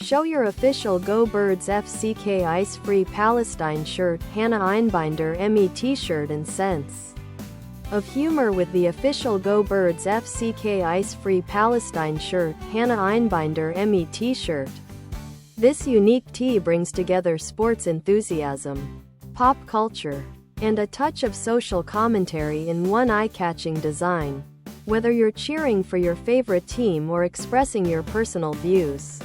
Show your official Go Birds F.Ck Ice-Free Palestine shirt, Hannah Einbinder Emmy t-shirt and sense of humor with the official Go Birds F.Ck Ice-Free Palestine shirt, Hannah Einbinder Emmy t-shirt. This unique tee brings together sports enthusiasm, pop culture, and a touch of social commentary in one eye-catching design. Whether you're cheering for your favorite team or expressing your personal views,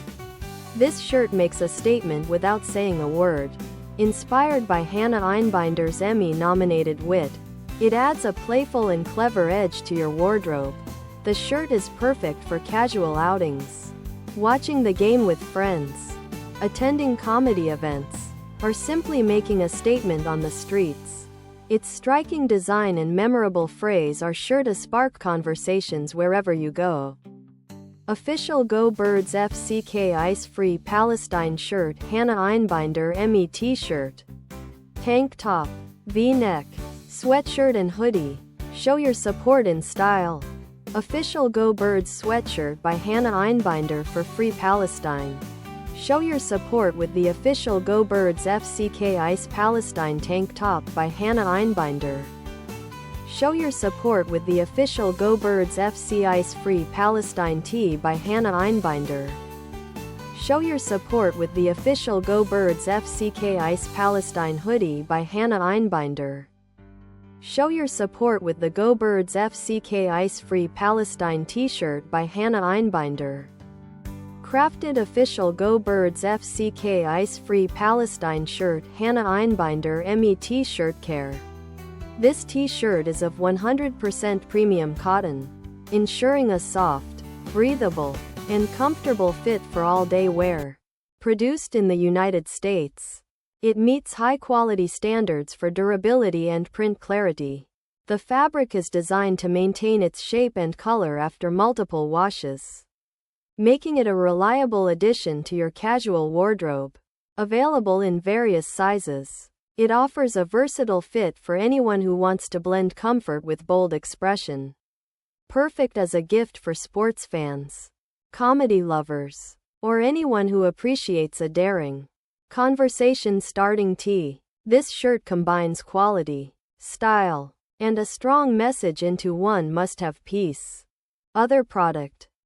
this shirt makes a statement without saying a word. Inspired by Hannah Einbinder's Emmy-nominated wit, it adds a playful and clever edge to your wardrobe. The shirt is perfect for casual outings, watching the game with friends, attending comedy events, or simply making a statement on the streets. Its striking design and memorable phrase are sure to spark conversations wherever you go. Official Go Birds F.Ck Ice-Free Palestine shirt, Hannah Einbinder Emmy t-shirt, tank top, V-neck, sweatshirt and hoodie. Show your support in style. Official Go Birds sweatshirt by Hannah Einbinder for Free Palestine. Show your support with the official Go Birds F.Ck Ice Palestine tank top by Hannah Einbinder. Show your support with the official Go Birds F.C Ice-Free Palestine tee by Hannah Einbinder. Show your support with the official Go Birds F.Ck Ice Palestine hoodie by Hannah Einbinder. Show your support with the Go Birds F.Ck Ice-Free Palestine t-shirt by Hannah Einbinder. Crafted official Go Birds F.Ck Ice-Free Palestine shirt, Hannah Einbinder Emmy t-shirt care. This t-shirt is of 100% premium cotton, ensuring a soft, breathable, and comfortable fit for all-day wear. Produced in the United States, it meets high-quality standards for durability and print clarity. The fabric is designed to maintain its shape and color after multiple washes, making it a reliable addition to your casual wardrobe. Available in various sizes, it offers a versatile fit for anyone who wants to blend comfort with bold expression. Perfect as a gift for sports fans, comedy lovers, or anyone who appreciates a daring, conversation-starting tee. This shirt combines quality, style, and a strong message into one must-have piece. Other product.